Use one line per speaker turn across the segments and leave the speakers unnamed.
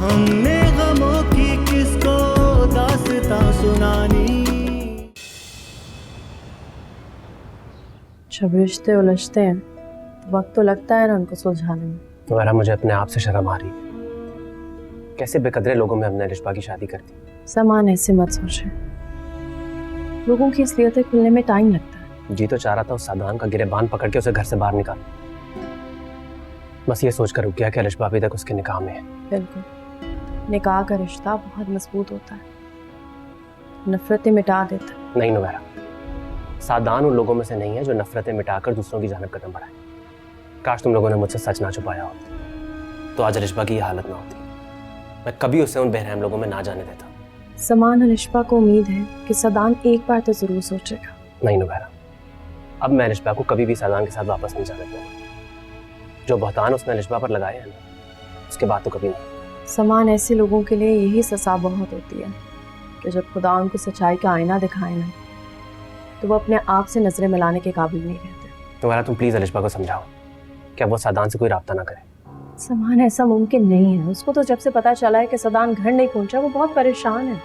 हमने गमों की किसको दास्तां सुनानी।
जब रिश्ते उलझते हैं तो वक्त तो लगता है ना उनको सुलझाने में।
तुम्हारा मुझे अपने आप से शर्म आ रही है। कैसे बेकदरे लोगों में हमने रिश्ता की शादी कर दी।
सामान ऐसे मत सोचे, लोगों की असलियतें खुलने में टाइम लगता है।
जी तो चाह रहा था उस सादान का गिरेबान पकड़ के उसे घर से बाहर निकाल। बस ये सोचकर रुक गया कि अलिशबा अभी तक उसके निकाह में है।
बिल्कुल, निकाह का रिश्ता बहुत मजबूत होता है, नफरतें मिटा देता है।
नहीं नुवैरा, सादान उन लोगों में से नहीं है जो नफरतें मिटाकर दूसरों की जानिब कदम बढ़ाए। काश तुम लोगों ने मुझसे सच ना छुपाया होता तो आज अलिशबा की यह हालत ना होती। मैं कभी उसे उन बेरहम लोगों में ना जाने देता।
समान अलिशबा को उम्मीद है कि सदान एक बार तो जरूर सोचेगा।
नहीं नुवैरा, अब मैं अलिशबा को कभी भी सादान के साथ वापस नहीं जाने दूंगा। जो बहतान उसने अलिशबा पर लगाए हैं ना, उसके बाद तो कभी नहीं।
समान ऐसे लोगों के लिए यही सजा बहुत होती है कि जब खुदा उनको सच्चाई का आईना दिखाए ना, तो वो अपने आप से नजरें मिलाने के काबिल नहीं रहते।
नुवैरा, तुम प्लीज अलिशबा को समझाओ क्या वो सादान से कोई राब्ता ना करे।
समान ऐसा मुमकिन नहीं है। उसको तो जब से पता चला है कि सदान घर नहीं पहुंचा, वो बहुत परेशान है।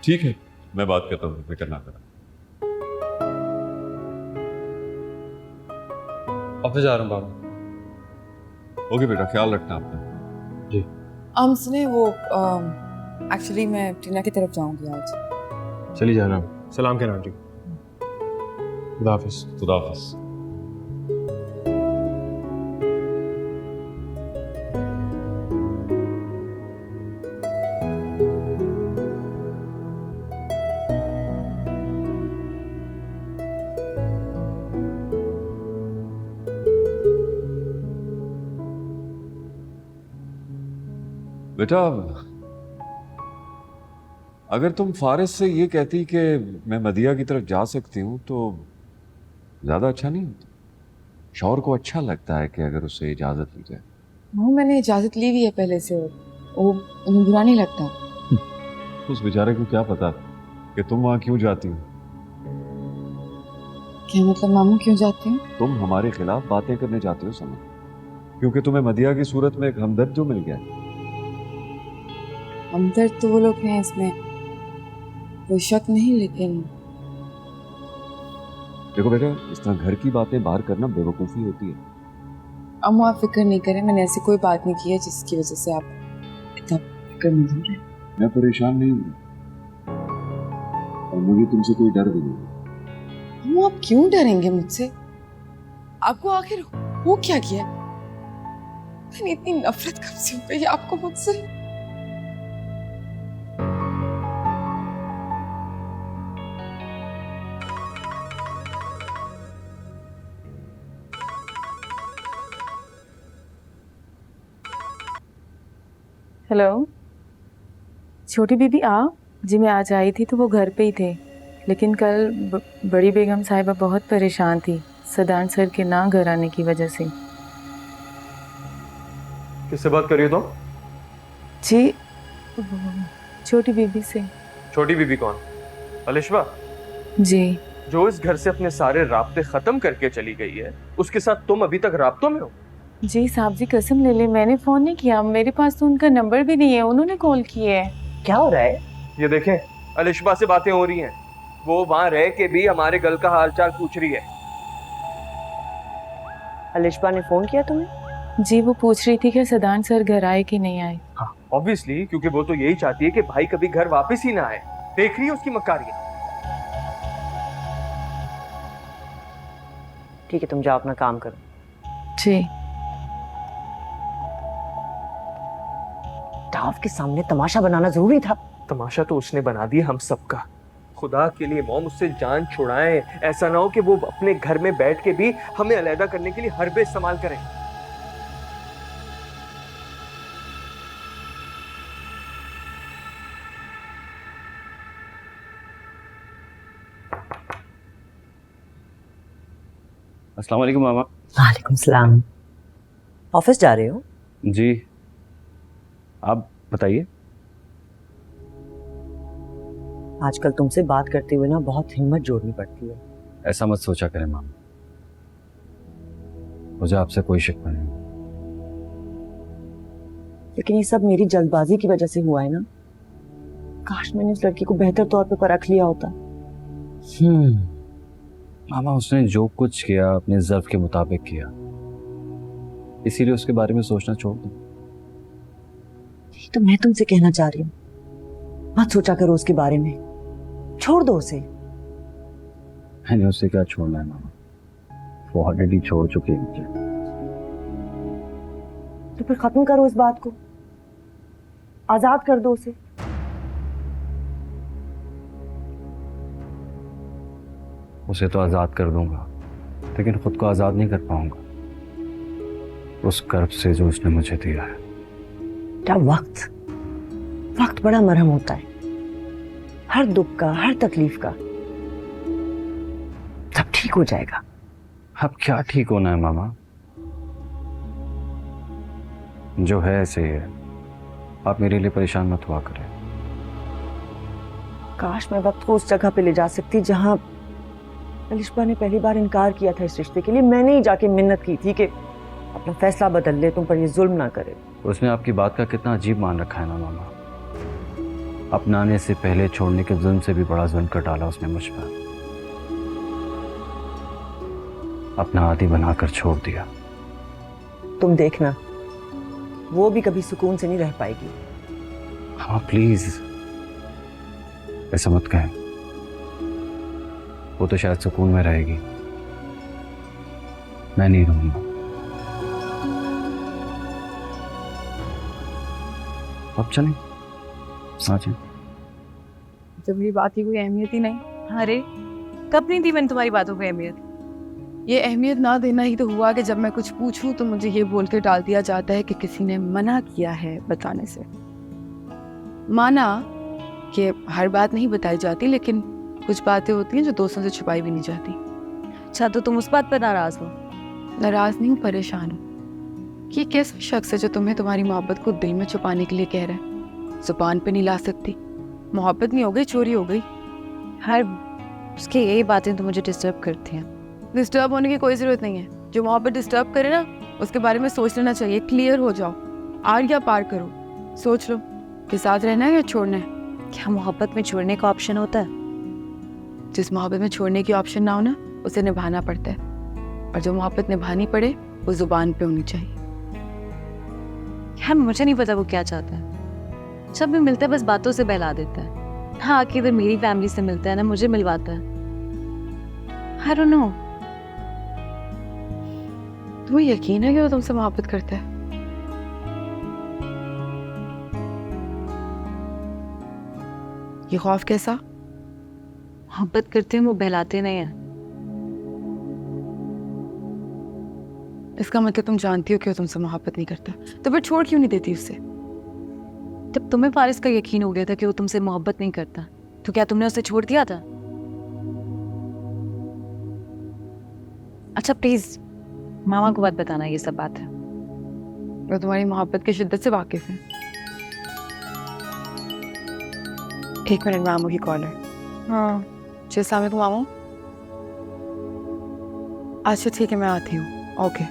ठीक है, मैं बात करता हूँ, फिक्र ना करो।
ऑफिस जा रहा हूँ बाबा।
ओके बेटा, ख्याल रखना अपना।
जी।
सुने वो एक्चुअली मैं टीना की तरफ जाऊंगी आज।
चली जा रहा हूँ। सलाम कहना आंटी। खुदा हाफिज।
खुदा हाफिज। बेटा, अगर तुम फारिस से ये कहती कि मैं मदिया की तरफ जा सकती हूँ तो ज्यादा अच्छा नहीं होता? शौहर को अच्छा लगता है कि अगर उसे इजाजत दी जाए।
वो मैंने इजाजत ली हुई है पहले से, वो उन्हें बुरा नहीं लगता।
उस बेचारे को क्या पता कि तुम वहां क्यों जाती हो।
क्या मतलब मामू, क्यों जाती हूँ?
तुम हमारे खिलाफ बातें करने जाते हो समझ, क्योंकि तुम्हें मदिया की सूरत में एक हमदर्द जो मिल गया।
हमदर्द तो वो लोग हैं, इसमें कोई शक नहीं, लेकिन
देखो बेटा, इस तरह घर की बातें बाहर करना बेवकूफ़ी होती है।
अम्मा आप फिक्र नहीं करें, मैंने ऐसी कोई बात नहीं की है जिसकी वजह से आप इतना फिक्र नहीं हो रहे।
मैं परेशान नहीं हूँ और मुझे तुमसे कोई डर भी नहीं।
अम्मा आप क्यों डरेंगे मुझसे? आपको आखिर वो क्या किया? मैंने इतनी नफरत कब से हो गई आपको मुझसे?
हेलो छोटी बीबी, आप? जी मैं आज आई थी तो वो घर पे ही थे, लेकिन कल बड़ी बेगम साहिबा बहुत परेशान थी सदान सर के ना घर आने की वजह से।
किससे बात कर रही हो तुम?
जी छोटी बीबी से।
छोटी बीबी कौन? अलिशबा?
जी।
जो इस घर से अपने सारे राब्ते खत्म करके चली गई है, उसके साथ तुम अभी तक राब्तों में हो?
जी साहब जी कसम ले ले, मैंने फोन नहीं किया, मेरे पास तो उनका नंबर भी नहीं है, उन्होंने कॉल किया है।
क्या हो रहा है?
ये देखें, अलिशबा से बातें हो रही हैं। वो वहां रह के भी हमारे गल का हालचाल पूछ रही है।
अलिशबा ने फोन किया तुम्हें?
जी वो पूछ रही थी कि सदान सर घर आए कि नहीं आए।
हाँ ऑब्वियसली, क्योंकि वो तो यही चाहती है कि भाई कभी घर वापस ही ना आए। देख रही है उसकी मक्कारियां।
ठीक है, तुम जाओ अपना काम करो।
जी।
दाव के सामने तमाशा बनाना जरूरी था।
तमाशा तो उसने बना दिया हम सबका। खुदा के लिए मॉम उससे जान छुड़ाएं, ऐसा ना हो कि वो अपने घर में बैठ के भी हमें अलहदा करने के लिए हरबे इस्तेमाल करें।
अस्सलाम वालेकुम मामा।
वालेकुम सलाम। ऑफिस जा रहे हो?
जी, आप बताइए।
आजकल तुमसे बात करते हुए ना बहुत हिम्मत जोड़नी पड़ती है।
ऐसा मत सोचा करें मामा, मुझे आपसे कोई शिकवा नहीं।
लेकिन ये सब मेरी जल्दबाजी की वजह से हुआ है ना। काश मैंने उस लड़की को बेहतर तौर पे परख लिया होता।
मामा, उसने जो कुछ किया अपने ज़र्फ के मुताबिक किया, इसीलिए उसके बारे में सोचना छोड़ दो।
यही तो मैं तुमसे कहना चाह रही हूँ, मत सोचा करो उसके बारे में, छोड़ दो उसे।
मैंने उसे क्या छोड़ना है मामा, वो ऑलरेडी छोड़ चुकी है मुझे।
तो फिर खत्म करो इस बात को, आजाद कर दो उसे।
उसे तो आज़ाद कर दूंगा, लेकिन खुद को आज़ाद नहीं कर पाऊंगा उस कर्ब से जो उसने मुझे दिया है।
क्या वक्त बड़ा मरहम होता है, हर दुख का, हर तकलीफ का। सब ठीक हो जाएगा।
अब क्या ठीक होना है मामा, जो है ऐसे ही है। आप मेरे लिए परेशान मत हुआ करें।
काश मैं वक्त को उस जगह पे ले जा सकती जहां अलिशबा ने पहली बार इनकार किया था इस रिश्ते के लिए। मैंने ही जाके मिन्नत की थी कि अपना फैसला बदल ले, तुम पर ये जुल्म ना करे।
उसने आपकी बात का कितना अजीब मान रखा है ना मामा। अपनाने से पहले छोड़ने के जुल्म से भी बड़ा जुल्म कर डाला उसने मुझ पर। अपना आदि बनाकर छोड़ दिया।
तुम देखना, वो भी कभी सुकून से नहीं रह पाएगी।
हाँ प्लीज ऐसा मत कहें, वो तो शायद सुकून में रहेगी, मैं नहीं रहूंगा। अब चलें, आ जाएं।
जब मेरी बात की कोई अहमियत ही नहीं। अरे कब नहीं दी मैंने तुम्हारी बातों को अहमियत? ये अहमियत ना देना ही तो हुआ कि जब मैं कुछ पूछूं तो मुझे ये बोल के टाल दिया जाता है कि किसी ने मना किया है बताने से। माना कि हर बात नहीं बताई जाती, लेकिन कुछ बातें होती हैं जो दोस्तों से छुपाई भी नहीं जाती।
अच्छा, तो तुम उस बात पर नाराज हो?
नाराज नहीं हूँ, परेशान हूँ। ये कैसा शख्स है जो तुम्हें तुम्हारी मोहब्बत को दिल में छुपाने के लिए कह रहा है? जुबान पे नहीं ला सकती। मोहब्बत नहीं हो गई, चोरी हो गई।
हर उसकी यही बातें तो मुझे डिस्टर्ब करती हैं।
डिस्टर्ब होने की कोई ज़रूरत नहीं है। जो मोहब्बत डिस्टर्ब करे ना, उसके बारे में सोच लेना चाहिए। क्लियर हो जाओ, आर या पार करो, सोच लो कि साथ रहना है या छोड़ना है।
क्या मोहब्बत में छोड़ने का ऑप्शन होता है?
जिस मोहब्बत में छोड़ने की ऑप्शन ना हो ना, उसे निभाना पड़ता है। और जो मोहब्बत निभानी पड़े वो जुबान पे होनी चाहिए।
यार मुझे नहीं पता वो क्या चाहता है। जब भी मिलता है बस बातों से बहला देता है। हाँ, कि इधर मेरी फैमिली से मिलता है ना, मुझे मिलवाता है। I don't know।
तुम्हें यकीन है कि वो तुमसे मोहब्बत करता है? ये खौफ कैसा?
मोहब्बत करते हैं वो बहलाते नहीं हैं।
इसका मतलब तुम जानती हो कि वो तुमसे मोहब्बत नहीं करता, तो फिर छोड़ क्यों नहीं देती उससे?
जब तुम्हें फारिस का यकीन हो गया था कि वो तुमसे मोहब्बत नहीं करता, तो क्या तुमने उसे छोड़ दिया था? अच्छा प्लीज मामा को बात बताना, ये सब बात है।
वो तुम्हारी मोहब्बत की शिद्दत से वाकिफ है। एक मिनट, मामू की कॉल है। हाँ जी, अस्सलाम वालेकुम मामू। अच्छा ठीक है, मैं आती हूँ। ओके।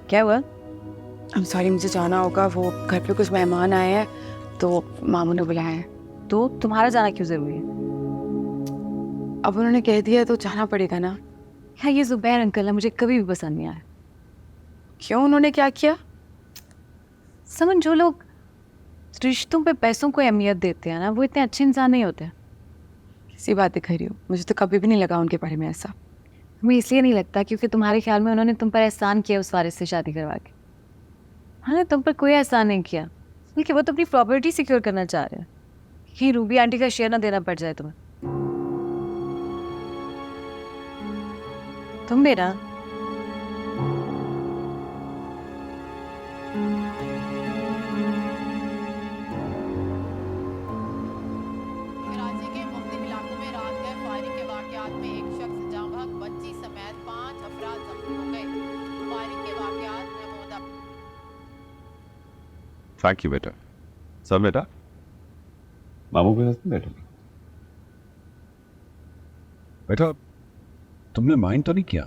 क्या हुआ?
आई एम सॉरी, मुझे जाना होगा। वो घर पे कुछ मेहमान आए हैं तो मामू ने बुलाया है।
तो तुम्हारा जाना क्यों जरूरी है?
अब उन्होंने कह दिया तो जाना पड़ेगा ना।
हाँ, ये जुबैर अंकल है, मुझे कभी भी पसंद नहीं आया।
क्यों, उन्होंने क्या किया?
समझ, जो लोग रिश्तों पे पैसों को अहमियत देते हैं ना, वो इतने अच्छे इंसान नहीं होते।
किसी बात दिखाई रही हो, मुझे तो कभी भी नहीं लगा उनके बारे में ऐसा।
हमें इसलिए नहीं लगता क्योंकि तुम्हारे ख्याल में उन्होंने तुम पर एहसान किया उस वारिस से शादी करवा के। हाँ, तुम पर कोई एहसान नहीं किया, बल्कि वो तो अपनी प्रॉपर्टी सिक्योर करना चाह रहे हैं कि रूबी आंटी का शेयर ना देना पड़ जाए तुम्हें। तुम भी ना।
कराची के मुख्तलिफ इलाकों में रात गए फायरिंग के वाकयात में एक शख्स जाँ बहक, बच्ची समेत 5 अफराद जख्मी हो गए। फायरिंग के वाकयात में
थैंक यू बेटा। सब बेटा मामू के साथ बैठो।
बेटा तुमने माइंड तो नहीं किया?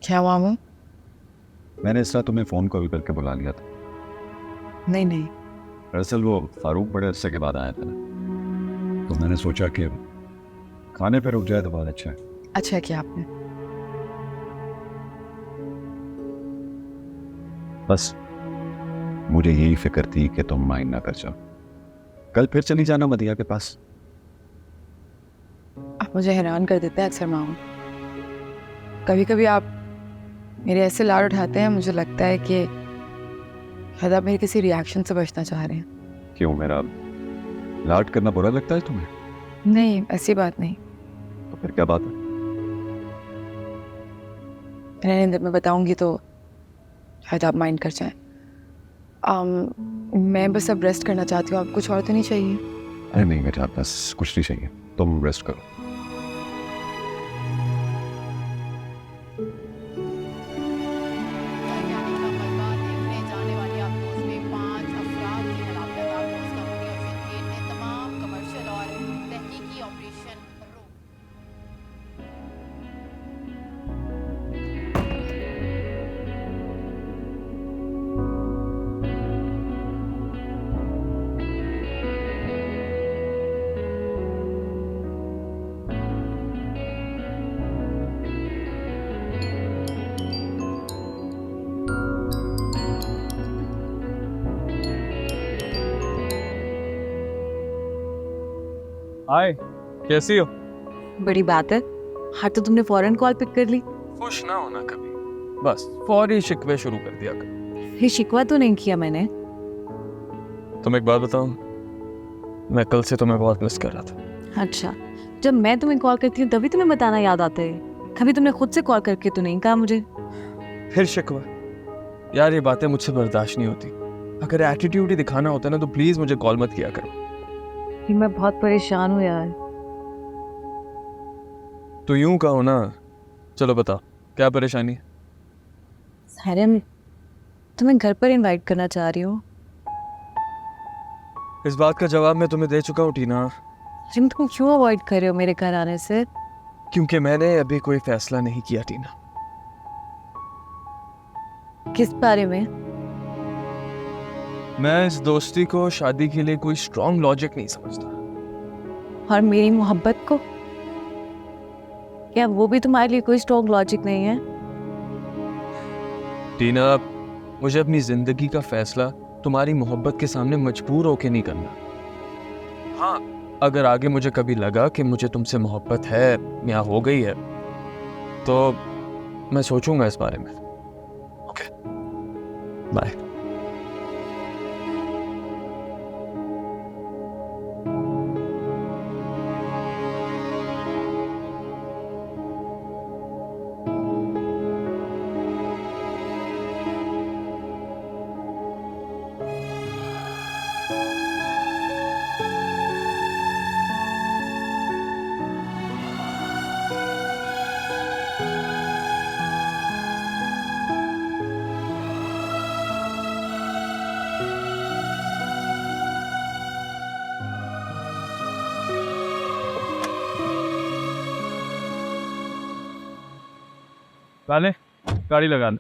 क्या हुआ वो?
मैंने इस तरह तुम्हें फ़ोन कॉल करके बुला लिया था।
नहीं नहीं,
दरअसल वो फारूक बड़े अरसे के बाद आया था ना, तो मैंने सोचा कि खाने पे रुक जाए तो बहुत अच्छा है।
अच्छा किया आपने।
बस मुझे यही फिक्र थी कि तुम माइंड ना कर जाओ। कल फिर चली जाना मदिया के पास।
आप मुझे हैरान कर देते हैं अक्सर मामू। कभी कभी आप मेरे ऐसे लाड उठाते हैं, मुझे लगता है कि शायद आप मेरे किसी रिएक्शन से बचना चाह रहे हैं।
क्यों, मेरा लाड करना बुरा लगता है तुम्हें?
नहीं, ऐसी बात नहीं।
तो फिर क्या बात है?
मैंने नींद में बताऊंगी तो शायद आप माइंड कर जाएं। मैं बस अब रेस्ट करना चाहती हूँ। आप कुछ और तो नहीं चाहिए?
अरे नहीं बेटा, बस कुछ नहीं चाहिए, तुम रेस्ट करो।
वैज्ञानिक का मलबा देखने जाने वाली आबदोज में 5 अफराद की हलाकत। आबदोज कंपनी और सिंडिकेट ने तमाम कमर्शियल और तहकीकी ऑपरेशन रोक।
हाय, कैसी हो?
बड़ी बात है। हाँ तो तुमने फौरन कॉल पिक कर ली।
खुश ना होना कभी, बस फौरी शिकवे शुरू कर दिया कर।
ये शिकवा तो नहीं किया मैंने।
तुम एक बात बताओ, मैं कल से तुम्हें बहुत मिस कर रहा था।
अच्छा, जब मैं तुम्हें कॉल करती हूँ तभी तुम्हें बताना याद आता है। कभी तुमने खुद से कॉल करके तो नहीं कहा मुझे?
फिर शिकवा? यार ये बातें मुझसे बर्दाश्त नहीं होती। अगर एटीट्यूड ही दिखाना होता है ना तो प्लीज मुझे कॉल मत किया करो।
फिर मैं बहुत परेशान हूँ यार।
तो यूं कहो ना, चलो बताओ क्या परेशानी है?
अरे मैं तुम्हें घर पर इनवाइट करना चाह रही हूँ।
इस बात का जवाब मैं तुम्हें दे चुका हूँ टीना।
तुम क्यों अवॉइड कर रहे हो मेरे घर आने से?
क्योंकि मैंने अभी कोई फैसला नहीं किया टीना।
किस बारे में?
मैं इस दोस्ती को शादी के लिए कोई स्ट्रॉन्ग लॉजिक नहीं समझता।
और मेरी मोहब्बत को? क्या वो भी तुम्हारे लिए कोई स्ट्रॉन्ग लॉजिक नहीं है?
टीना, मुझे अपनी जिंदगी का फैसला तुम्हारी मोहब्बत के सामने मजबूर होके नहीं करना। हाँ, अगर आगे मुझे कभी लगा कि मुझे तुमसे मोहब्बत है या हो गई है तो मैं सोचूंगा इस बारे में। Okay, bye. काले, गाड़ी लगा दे।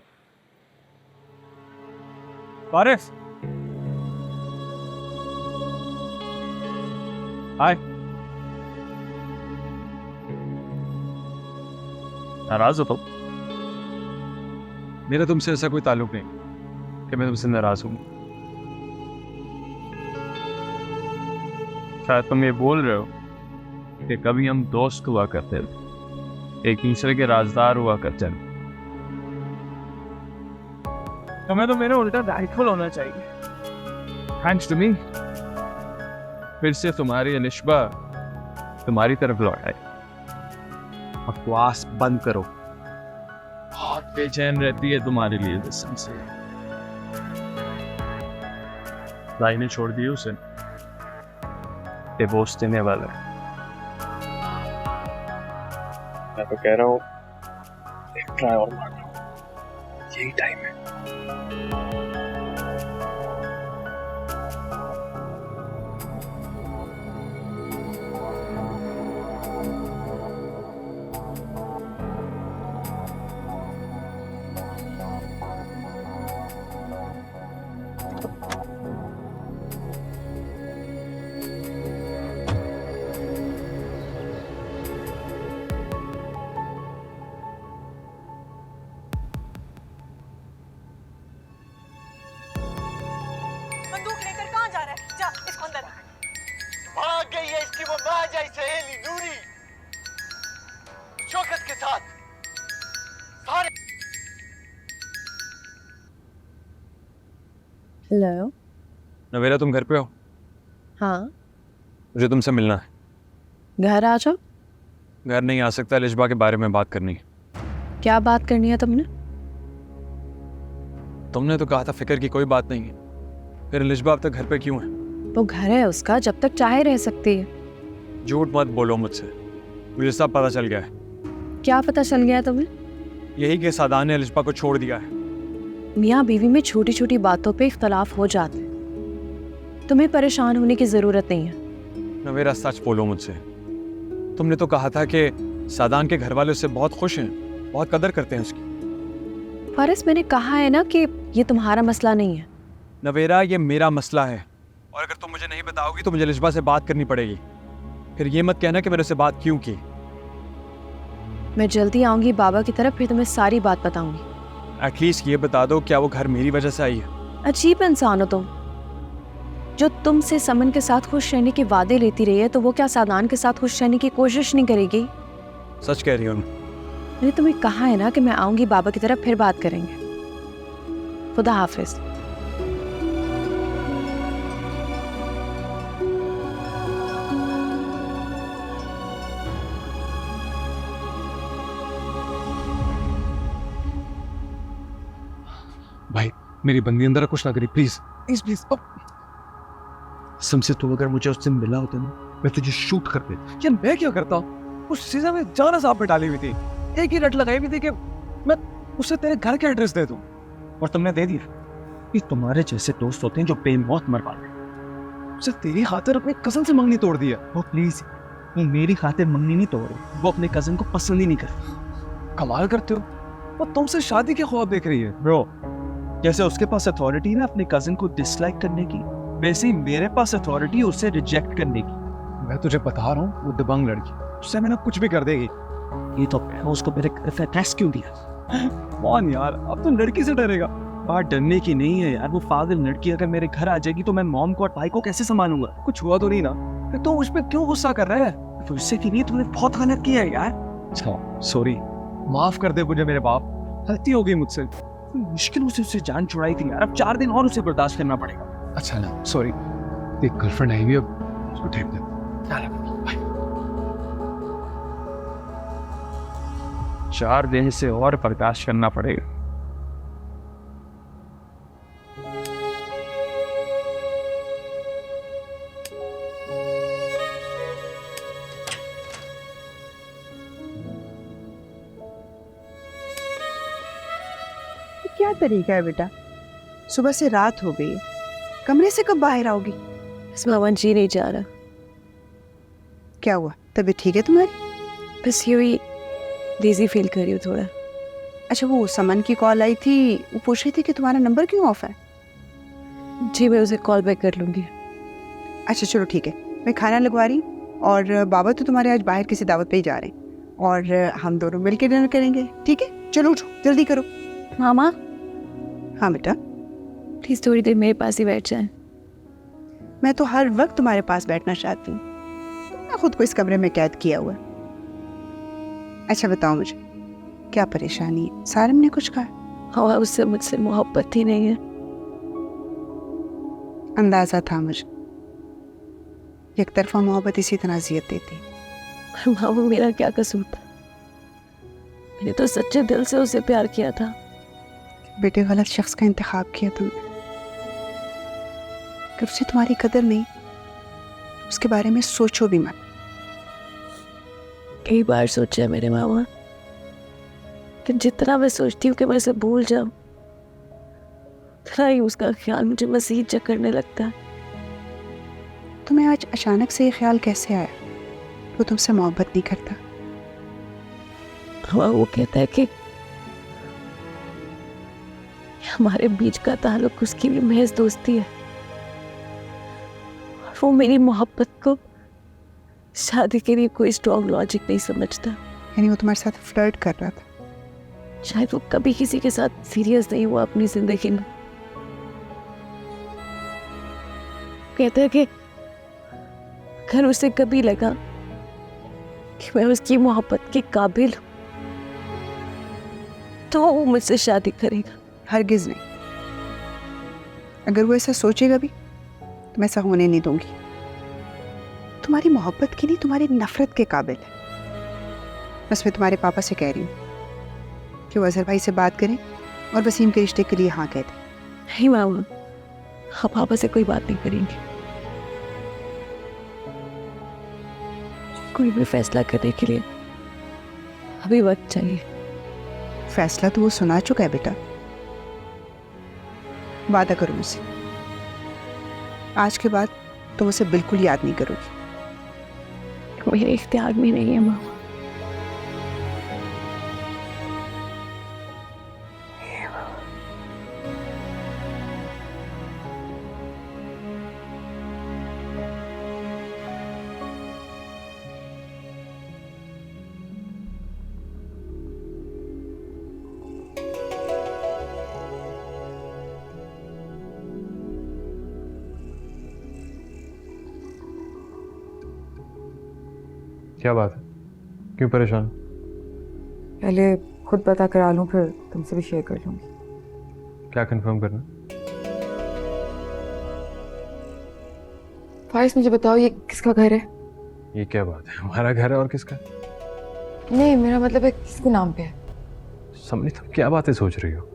वारिस, हाय। नाराज हो तुम? मेरा तुमसे ऐसा कोई ताल्लुक नहीं कि मैं तुमसे नाराज हूं। शायद तुम ये बोल रहे हो कि कभी हम दोस्त हुआ करते थे, एक दूसरे के राजदार हुआ करते थे। तुम्हें तो मेरा उल्टा राइफल होना चाहिए। थैंक्स टू मी, फिर से तुम्हारी अनिश्बा तुम्हारी तरफ लौट आई। बकवास बंद करो, बहुत बेचैन रहती है तुम्हारे लिए कसम से। भाई ने छोड़ दी उसे, डिवोर्स देने वाला है। मैं तो कह रहा हूँ एक ट्राई और मार लो, यही टाइम है।
हेलो।
नवेरा तुम घर पे हो?
हाँ,
मुझे तुमसे मिलना है।
घर आ जाओ।
घर नहीं आ सकता, लिशबा के बारे में बात करनी है।
क्या बात करनी है तुमने?
तुमने तो कहा था फिक्र की कोई बात नहीं है, फिर लिशबा अब तक घर पे क्यों है?
वो घर है उसका, जब तक चाहे रह सकती है।
झूठ मत बोलो मुझसे, मुझे सब पता चल गया है।
क्या पता चल गया तुम्हें?
यही कि सादान ने लिशबा को छोड़ दिया है।
मियाँ बीवी में छोटी छोटी बातों पे इख्तलाफ हो जाते हैं, तुम्हें परेशान होने की जरूरत नहीं है।
नवेरा सच बोलो मुझसे, तुमने तो कहा था कि सादान के घर वाले उससे बहुत खुश हैं, बहुत कदर करते हैं उसकी।
फारिस, मैंने कहा है ना कि ये तुम्हारा मसला नहीं है।
नवेरा ये मेरा मसला है, और अगर तुम मुझे नहीं बताओगी तो मुझे लिशबा से बात करनी पड़ेगी। फिर ये मत कहना कि मैंने उससे बात क्यों की।
मैं जल्दी आऊंगी बाबा की तरफ, फिर तुम्हें सारी बात बताऊंगी।
एटलीस्ट ये बता दो, क्या वो घर मेरी वजह से आई है?
अजीब इंसान हो तुम, जो तुमसे समन के साथ खुश रहने के वादे लेती रही है, तो वो क्या सादान के साथ खुश रहने की कोशिश नहीं करेगी?
सच कह रही हूँ।
मैंने तुम्हें कहा है ना कि मैं आऊंगी बाबा की तरफ, फिर बात करेंगे। खुदा हाफिज।
भाई मेरी बंदी अंदर कुछ ना करी, प्लीज प्लीज प्लीज।
समझे तू अगर मुझे उससे मिला होता ना, मैं तुझे शूट कर देता। यार मैं क्या करता हूँ, उस सीज़न में जाना साहब पे डाली हुई थी, एक ही रट लगाई हुई थी कि मैं उससे तेरे घर का एड्रेस दे दूँ, और तुमने दे दिया। ये तुम्हारे जैसे दोस्त होते हैं जो बेमौत मर पाते हैं। उससे तेरी खातिर अपने कजन से मंगनी तोड़ दिया। वो प्लीज, वो मेरी खातिर मंगनी नहीं तोड़ रही, वो अपने कजन को पसंद ही नहीं करती। कमाल करते हो, वो तुमसे शादी के ख्वाब देख रही है। ब्रो, जैसे उसके पास अथॉरिटी ना अपने कजन को डिसलाइक करने की, वैसे ही मेरे पास अथॉरिटी है उसे रिजेक्ट करने की। मैं तुझे बता रहा हूँ, वो दबंग लड़की, उससे मैंने कुछ भी कर देगी। ये तो उसको मेरे एड्रेस क्यों दिया? कौन यार, अब तो लड़की से डरेगा। बात डरने की नहीं है यार, वो पागल लड़की अगर मेरे घर आ जाएगी तो मैं मॉम को और भाई को कैसे संभालूंगा? कुछ हुआ तो नहीं ना? फिर तो उस पर क्यों गुस्सा कर रहा है? तो इससे की नहीं, तूने बहुत गलत किया है यार। अच्छा सॉरी, माफ कर दे मुझे मेरे बाप, गलती हो गई मुझसे। मुश्किल से उससे जान छुड़ाई थी यार, अब 4 दिन और उसे बर्दाश्त करना पड़ेगा। अच्छा ना, सॉरी। एक गर्लफ्रेंड आई हुई, अब उसको ठेक दे। 4 दिन से और बर्दाश्त करना पड़ेगा।
क्या तरीका है बेटा, सुबह से रात हो गई, कमरे से कब बाहर आओगी?
बस मामा जी नहीं जा रहा।
क्या हुआ, तबीयत ठीक है तुम्हारी?
बस यूँ ही लेजी फील कर रही हूँ थोड़ा।
अच्छा, वो समन की कॉल आई थी, वो पूछ रही थी कि तुम्हारा नंबर क्यों ऑफ है?
जी मैं उसे कॉल बैक कर लूँगी।
अच्छा चलो ठीक है, मैं खाना लगवा रही हूँ, और बाबा तो तुम्हारे आज बाहर किसी दावत पे ही जा रहे हैं, और हम दोनों मिलकर डिनर करेंगे। ठीक है, चलो उठो जल्दी करो।
मामा।
हाँ बेटा।
प्लीज़ थोड़ी देर मेरे पास ही बैठ जाएं।
मैं तो हर वक्त तुम्हारे पास बैठना चाहती हूँ, तुमने खुद को इस कमरे में कैद किया हुआ। अच्छा बताओ मुझे, क्या परेशानी है? सारिम ने कुछ कहा?
हाँ, उससे मुझसे मोहब्बत ही नहीं है।
अंदाजा था मुझे, एक तरफा मोहब्बत इसी तरह अजियत देती।
मामा मेरा क्या कसूर था? मैंने तो सच्चे दिल से उसे प्यार किया था।
बेटे, गलत शख्स का इंतखाब किया तुमने। अगर उसे तुम्हारी कदर नहीं, तो उसके बारे में सोचो भी मत।
कई बार सोचा है मेरे मामा, लेकिन जितना मैं सोचती हूँ कि मैं इसे भूल जाऊं, उतना ही उसका ख्याल मुझे मज़ीद जकड़ने लगता है।
तुम्हें आज अचानक से ये ख्याल कैसे आया वो तुमसे मोहब्बत नहीं करता?
वो कहता है कि हमारे बीच का ताल्लुक उसकी भी महज दोस्ती है, और वो मेरी मोहब्बत को शादी के लिए कोई स्ट्रॉन्ग लॉजिक नहीं समझता।
यानी वो तुम्हारे साथ फ्लर्ट कर रहा था?
शायद वो कभी किसी के साथ सीरियस नहीं हुआ अपनी जिंदगी में। कहता है कि अगर उसे कभी लगा कि मैं उसकी मोहब्बत के काबिल हूं, तो वो मुझसे शादी करेगा।
हरगिज नहीं। अगर वो ऐसा सोचेगा भी तो मैं ऐसा होने नहीं दूंगी। तुम्हारी मोहब्बत की नहीं, तुम्हारी नफरत के काबिल है। बस मैं तुम्हारे पापा से कह रही हूँ कि वो अजहर भाई से बात करें और वसीम के रिश्ते के लिए हाँ कह दें।
नहीं मामा, हम पापा से कोई बात नहीं करेंगे। कोई भी फैसला करने के लिए अभी वक्त चाहिए।
फैसला तो वो सुना चुका है बेटा। वादा करो मुझसे, आज के बाद तुम उसे बिल्कुल याद नहीं करोगी।
मेरे इख्तियार में नहीं है मामा।
क्या बात है, क्यों परेशान?
पहले खुद पता करा लूँ, फिर तुमसे भी शेयर कर लूँगी।
क्या कंफर्म करना?
फारिस मुझे बताओ, ये किसका घर है?
ये क्या बात है, हमारा घर है और किसका?
नहीं, मेरा मतलब है किसके नाम पे है?
समझी तुम क्या बातें सोच रही हो?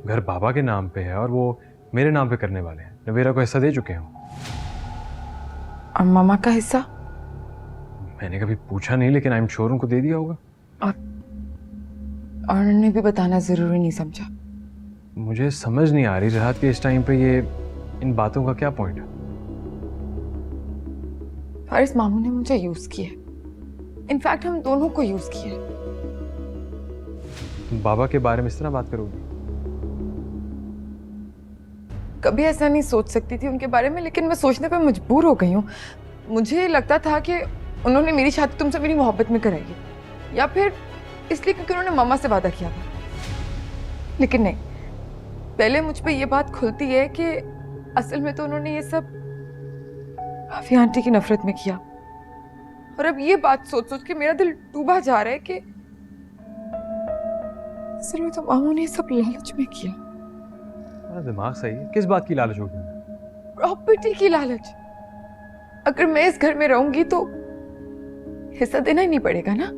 घर बाबा के नाम पे है और वो मेरे नाम पे करने वाले हैं। नवेरा को हिस्सा दे चुके हैं।
और मामा का हिस्सा?
मैंने कभी पूछा नहीं, लेकिन आई एम श्योर उनको दे दिया होगा।
और उन्होंने भी बताना जरूरी नहीं समझा?
मुझे समझ नहीं आ रही राहत के इस टाइम पे ये इन बातों का क्या पॉइंट है?
फारिस, मामू ने मुझे यूज किया। इनफैक्ट हम दोनों को यूज किया।
तुम बाबा के बारे में इस तरह बात करोगी?
कभी ऐसा नहीं सोच सकती थी उनके बारे में, लेकिन मैं सोचने पे मजबूर हो गई हूँ। मुझे लगता था कि उन्होंने मेरी शादी तुमसे मेरी मोहब्बत में कराई है, या फिर इसलिए क्योंकि उन्होंने मामा से वादा किया था। लेकिन नहीं, पहले मुझ पे ये बात खुलती है कि असल में तो उन्होंने ये सब आफी आंटी की नफरत में किया। और अब ये बात सोच सोच के मेरा दिल डूबा जा रहा है कि असल में तो मामू ने ये सब लालच में किया।
तुम्हारा दिमाग सही है, किस बात की लालच होगी?
प्रॉपर्टी की लालच। अगर मैं इस घर में रहूंगी तो हिस्सा देना ही नहीं पड़ेगा ना।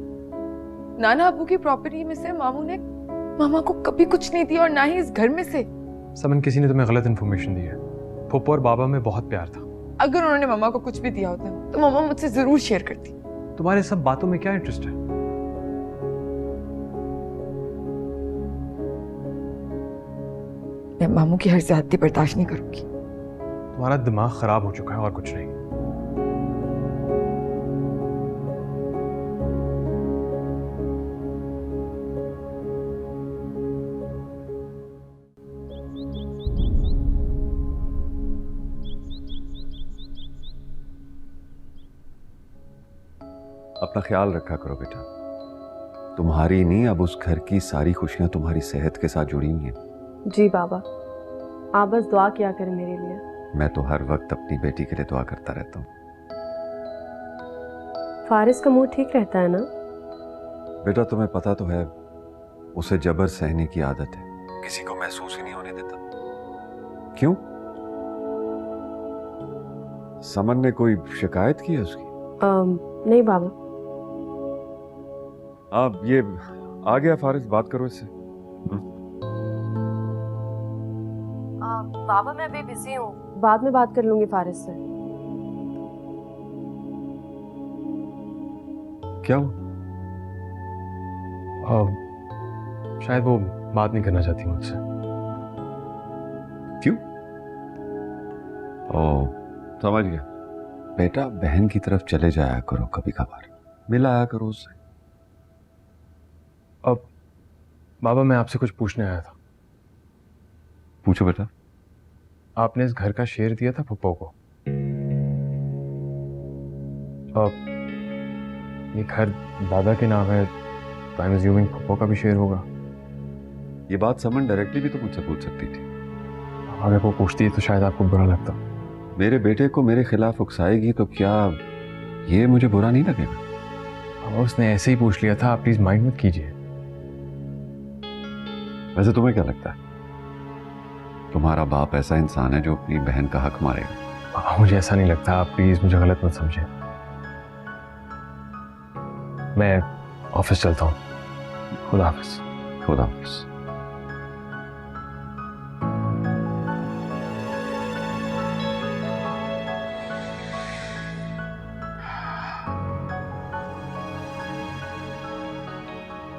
नाना अबू की प्रॉपर्टी में से मामू ने मामा को कभी कुछ नहीं दिया, और ना ही इस घर में से।
समन, किसी ने तुम्हें गलत इन्फॉर्मेशन दी है। फूफो और बाबा में बहुत प्यार था।
अगर उन्होंने मामा को कुछ भी दिया होता तो मामा मुझसे जरूर शेयर करती।
तुम्हारे सब बातों में क्या इंटरेस्ट है?
मैं मामू की हर ज्यादती बर्दाश्त नहीं करूंगी।
तुम्हारा दिमाग खराब हो चुका है और कुछ नहीं।
अपना ख्याल रखा करो बेटा। तुम्हारी नहीं, अब उस घर की सारी खुशियां तुम्हारी सेहत के साथ जुड़ी हुई हैं।
जी बाबा, आप बस दुआ किया करें मेरे लिए।
मैं तो हर वक्त अपनी बेटी के लिए दुआ करता रहता हूँ।
फारिस का मूड ठीक रहता है ना?
बेटा तुम्हें पता तो है, उसे जबर सहने की आदत है, किसी को महसूस ही नहीं होने देता। क्यों? समन ने कोई शिकायत की है उसकी?
नहीं बाबा।
अब ये आ गया फारिस, बात करो इससे।
बाबा मैं अभी बिजी हूँ, बाद में बात कर लूंगी फारिस से।
क्या हुआ?
शायद वो बात नहीं करना चाहती मुझसे।
क्यों? ओ, समझ गया। बेटा बहन की तरफ चले जाया करो, कभी कभार मिला आया करो उससे।
अब बाबा, मैं आपसे कुछ पूछने आया था।
पूछो बेटा।
आपने इस घर का शेयर दिया था फुप्पो को। अब ये घर दादा के नाम है, तो आई एम अज्यूमिंग फुप्पो का भी शेयर होगा।
ये बात समन डायरेक्टली भी तो मुझसे पूछ सकती थी।
अगर वो पूछती तो शायद आपको बुरा लगता।
मेरे बेटे को मेरे खिलाफ उकसाएगी तो क्या ये मुझे बुरा नहीं लगेगा?
उसने ऐसे ही पूछ लिया था, आप प्लीज माइंड मत कीजिए।
वैसे तुम्हें क्या लगता है, तुम्हारा बाप ऐसा इंसान है जो अपनी बहन का हक मारेगा।
पापा मुझे ऐसा नहीं लगता, आप प्लीज मुझे गलत मत समझें। मैं ऑफिस चलता हूँ। खुदा हाफिज।
खुदा हाफिज।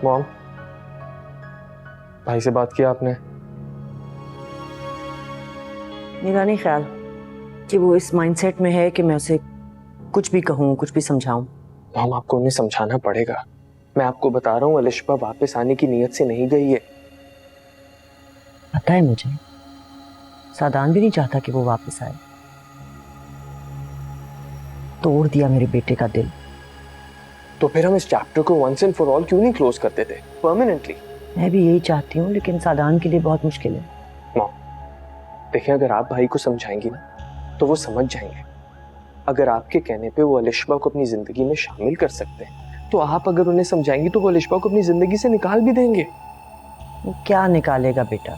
मॉम, भाई से बात किया आपने?
मेरा नहीं ख्याल कि वो इस माइंडसेट में है कि मैं उसे कुछ भी कहूँ, कुछ भी समझाऊं।
मॉम, आपको उन्हें समझाना पड़ेगा। मैं आपको बता रहा हूँ, अलिशबा वापस आने की नीयत से नहीं गई है।
पता है मुझे, सादान भी नहीं चाहता कि वो वापस आए। तोड़ दिया मेरे बेटे का दिल।
तो फिर हम इस चैप्टर को वंस एंड फॉर ऑल क्यों नहीं क्लोज करते थे परमानेंटली?
मैं भी यही चाहती हूँ, लेकिन सादान के लिए बहुत मुश्किल है।
मॉम देखिए, अगर आप भाई को समझाएंगी ना तो वो समझ जाएंगे। अगर आपके कहने पे वो अलिशबा को अपनी जिंदगी में शामिल कर सकते हैं, तो आप अगर उन्हें समझाएंगी तो वो अलिशबा को अपनी जिंदगी से निकाल भी देंगे।
वो क्या निकालेगा बेटा?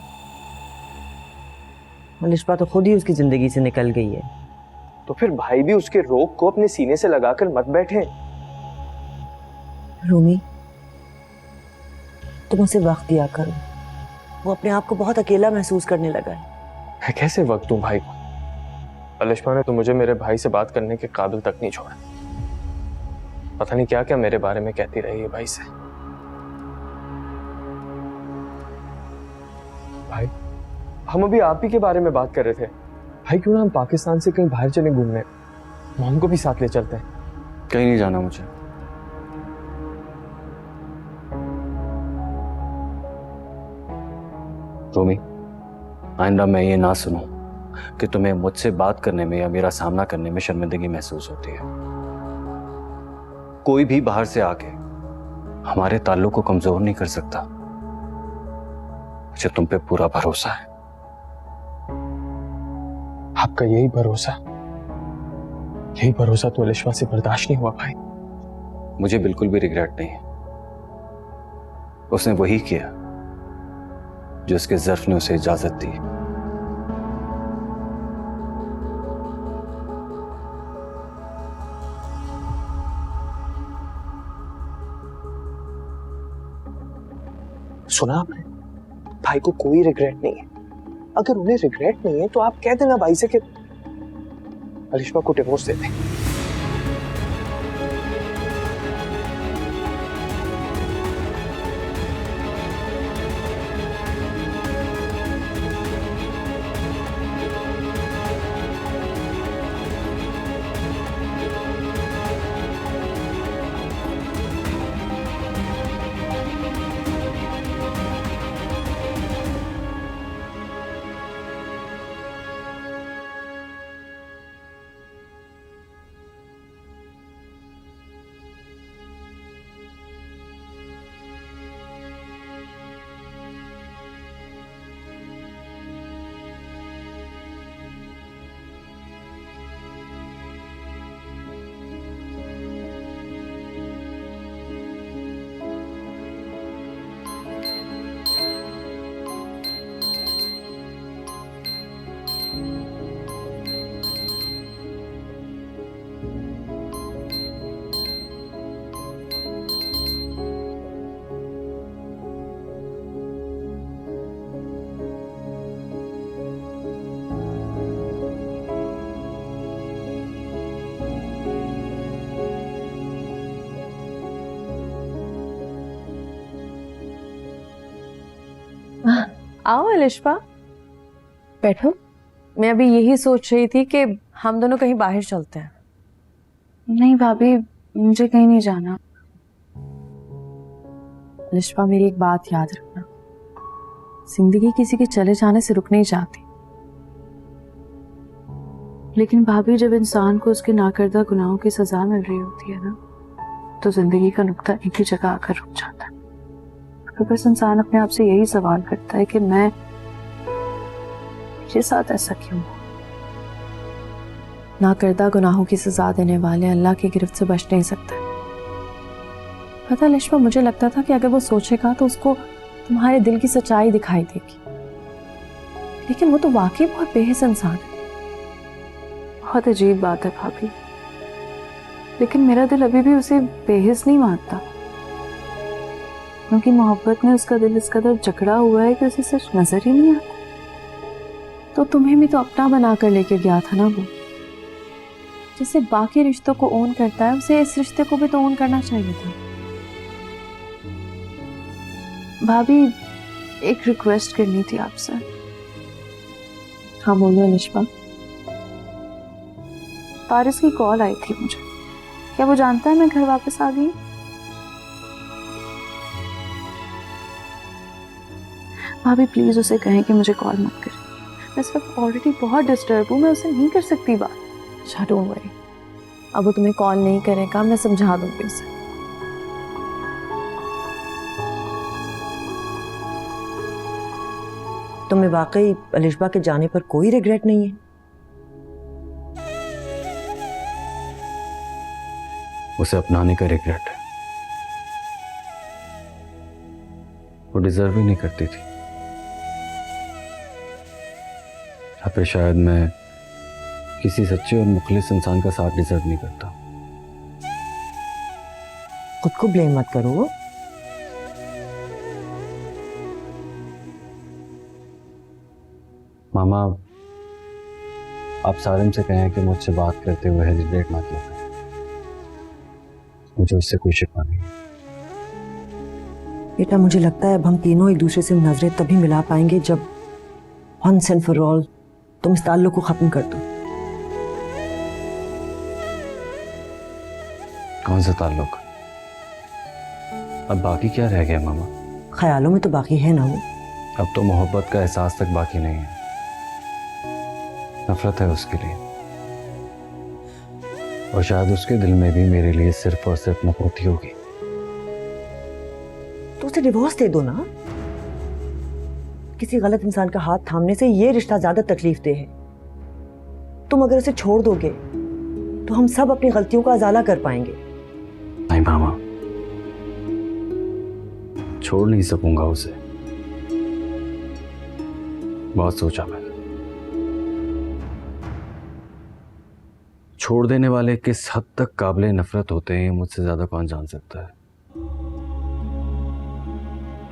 अलिशबा तो खुद ही उसकी जिंदगी से निकल गई है।
तो फिर भाई भी उसके रोग को अपने सीने से लगाकर मत बैठे।
रूमी, तुम उसे वक्त दिया करो। वो अपने आप को बहुत अकेला महसूस करने लगा है।
मैं कैसे वक्त दूं भाई को? अलिशबा ने तो मुझे मेरे भाई से बात करने के काबिल तक नहीं छोड़ा। पता नहीं क्या क्या मेरे बारे में कहती रही है भाई से। भाई, हम अभी आप ही के बारे में बात कर रहे थे। भाई क्यों ना हम पाकिस्तान से कहीं बाहर चले घूमने? मॉम को भी साथ ले चलते हैं।
कहीं नहीं जाना मुझे। रोमी, आइंदा मैं ये ना सुनूं कि तुम्हें मुझसे बात करने में या मेरा सामना करने में शर्मिंदगी महसूस होती है। कोई भी बाहर से आके हमारे ताल्लुक को कमजोर नहीं कर सकता। मुझे तुम पे पूरा भरोसा है।
आपका यही भरोसा तो अलिशबा से बर्दाश्त नहीं हुआ भाई।
मुझे बिल्कुल भी रिग्रेट नहीं है। उसने वही किया जो उसके ज़र्फ ने उसे इजाजत दी।
सुना आपने? भाई को कोई रिग्रेट नहीं है। अगर उन्हें रिग्रेट नहीं है तो आप कह देना भाई से कि अलिशबा को डिवोर्स दे दें।
आओ अलिशबा, बैठो। मैं अभी यही सोच रही थी कि हम दोनों कहीं बाहर चलते हैं।
नहीं भाभी, मुझे कहीं नहीं जाना।
अलिशबा, मेरी एक बात याद रखना, जिंदगी किसी के चले जाने से रुक नहीं जाती।
लेकिन भाभी, जब इंसान को उसके नाकर्दा गुनाहों की सजा मिल रही होती है ना, तो जिंदगी का नुक्ता एक ही जगह आकर रुक जाता है। तो बस इंसान अपने आप से यही सवाल करता है कि मेरे साथ ऐसा क्यों?
नाकर्दा गुनाहों की सजा देने वाले अल्लाह की गिरफ्त से बच नहीं सकते। पता अलिशबा, मुझे लगता था कि अगर वो सोचेगा तो उसको तुम्हारे दिल की सच्चाई दिखाई देगी, लेकिन वो तो वाकई बहुत बेहिस इंसान है।
बहुत अजीब बात है भाभी, लेकिन मेरा दिल अभी भी उसे बेहिस नहीं मानता, क्योंकि मोहब्बत में उसका दिल इस कदर जकड़ा हुआ है कि उसे सच नजर ही नहीं आता। तो तुम्हें भी तो अपना बना कर लेके गया था ना वो। जैसे बाकी रिश्तों को ओन करता है, उसे इस रिश्ते को भी तो ओन करना चाहिए था। भाभी, एक रिक्वेस्ट करनी थी आपसे।
हाँ बोलो अलिशबा।
पारिस की कॉल आई थी मुझे। क्या वो जानता है मैं घर वापस आ गई? भाभी प्लीज उसे कहें कि मुझे कॉल मत करे। मैं इस वक्त ऑलरेडी बहुत डिस्टर्ब हूँ, मैं उसे नहीं कर सकती बात।
अच्छा डोंट वरी, अब वो तुम्हें कॉल नहीं करेगा, मैं समझा दूंगी उसे।
तुम्हें वाकई अलिशबा के जाने पर कोई रिग्रेट नहीं है?
उसे अपनाने का रिग्रेट है। वो डिजर्व ही नहीं करती थी, या फिर शायद मैं किसी सच्चे और मुखलिस इंसान का साथ डिजर्व नहीं करता।
खुद को ब्लेम मत करो।
मामा, आप सारिम से कहें कि मुझसे बात करते हुए हेजिटेट मत किया करें। मुझे उससे कोई शिकवा नहीं।
बेटा, मुझे लगता है अब हम तीनों एक दूसरे से नजरें तभी मिला पाएंगे जब वंस एंड फॉर ऑल तुम इस ताल्लुक को खत्म कर दो।
कौन सा ताल्लुक? अब बाकी क्या रह गया मामा?
ख्यालों में तो बाकी है ना वो।
अब तो मोहब्बत का एहसास तक बाकी नहीं है। नफरत है उसके लिए, और शायद उसके दिल में भी मेरे लिए सिर्फ और सिर्फ नफरत ही होगी।
तो उसे डिवोर्स दे दो ना। किसी गलत इंसान का हाथ थामने से ये रिश्ता ज्यादा तकलीफ दे है। तुम अगर उसे छोड़ दोगे तो हम सब अपनी गलतियों का अजाला कर पाएंगे।
नहीं मामा, छोड़ नहीं सकूंगा उसे। बहुत सोचा मैंने। छोड़ देने वाले किस हद तक काबिले नफरत होते हैं मुझसे ज्यादा कौन जान सकता है।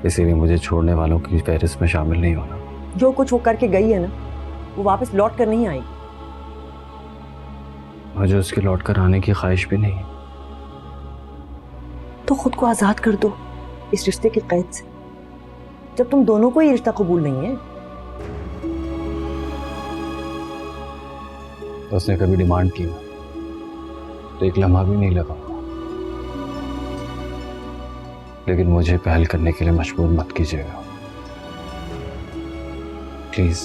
इसीलिए मुझे छोड़ने वालों की फहरिस्त में शामिल नहीं होना।
जो कुछ वो करके गई है ना, वो वापस लौट कर नहीं आएगी।
मुझे उसके लौट कर आने की ख्वाहिश भी नहीं।
तो खुद को आजाद कर दो इस रिश्ते की कैद से, जब तुम दोनों को ये रिश्ता कबूल नहीं है।
तो उसने कभी डिमांड की ना, तो एक लम्हा भी नहीं लगा। लेकिन मुझे पहल करने के लिए मजबूर मत कीजिएगा प्लीज,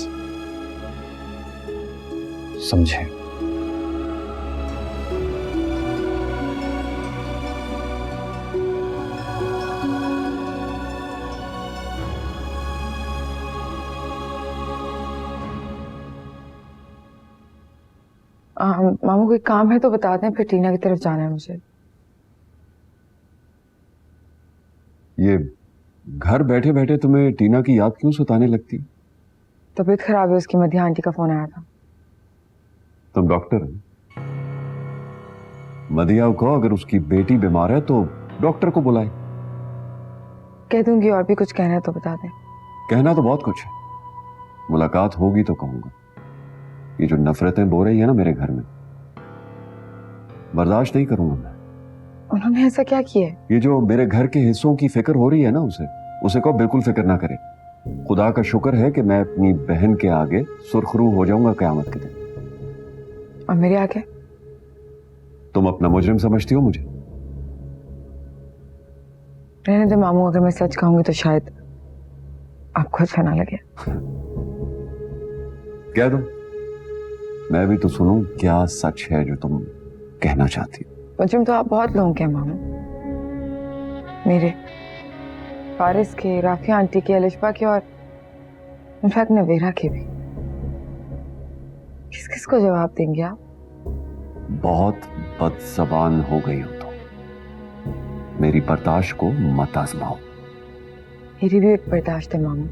समझें।
मामू कोई काम है तो बता दें, फिर टीना की तरफ जाना है मुझे।
ये घर बैठे बैठे तुम्हें टीना की याद क्यों सताने लगती?
तबीयत खराब है उसकी, मध्य आंटी का फोन आया था।
तुम डॉक्टर हो, मदिया को अगर उसकी बेटी बीमार है तो डॉक्टर को बुलाए।
कह दूंगी, और भी कुछ कहना है तो बता दें।
कहना तो बहुत कुछ है, मुलाकात होगी तो कहूंगा। ये जो नफरतें बो रही है ना मेरे घर में, बर्दाश्त नहीं करूंगा मैं।
उन्होंने ऐसा क्या किया है?
ये जो मेरे घर के हिस्सों की फिक्र हो रही है ना, उसे कहो बिल्कुल फिक्र ना करे। खुदा का शुक्र है कि मैं अपनी बहन के आगे सुरखरू हो जाऊंगा क़यामत के दिन।
और मेरे आगे?
तुम अपना मुजरिम समझती हो मुझे?
रहने दे मामू, अगर मैं सच कहूंगी तो शायद आपको अच्छा ना लगे।
कह दो, मैं भी तो सुनूं क्या सच है जो तुम कहना चाहती हो।
मुझे तो आप बहुत लोगों के हैं मामू, मेरे, फारिस के, राफिया आंटी के, अलिशबा के, और इनफैक्ट नवेरा के भी। किस किस को जवाब देंगे आप?
बहुत बदज़बान हो गई हो तुम। मेरी बर्दाश्त को मत आजमाओ।
मेरी भी एक बर्दाश्त है मामू,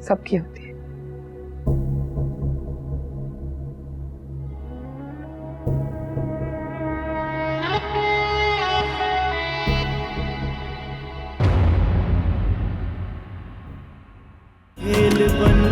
सबकी होती है।
दिल बन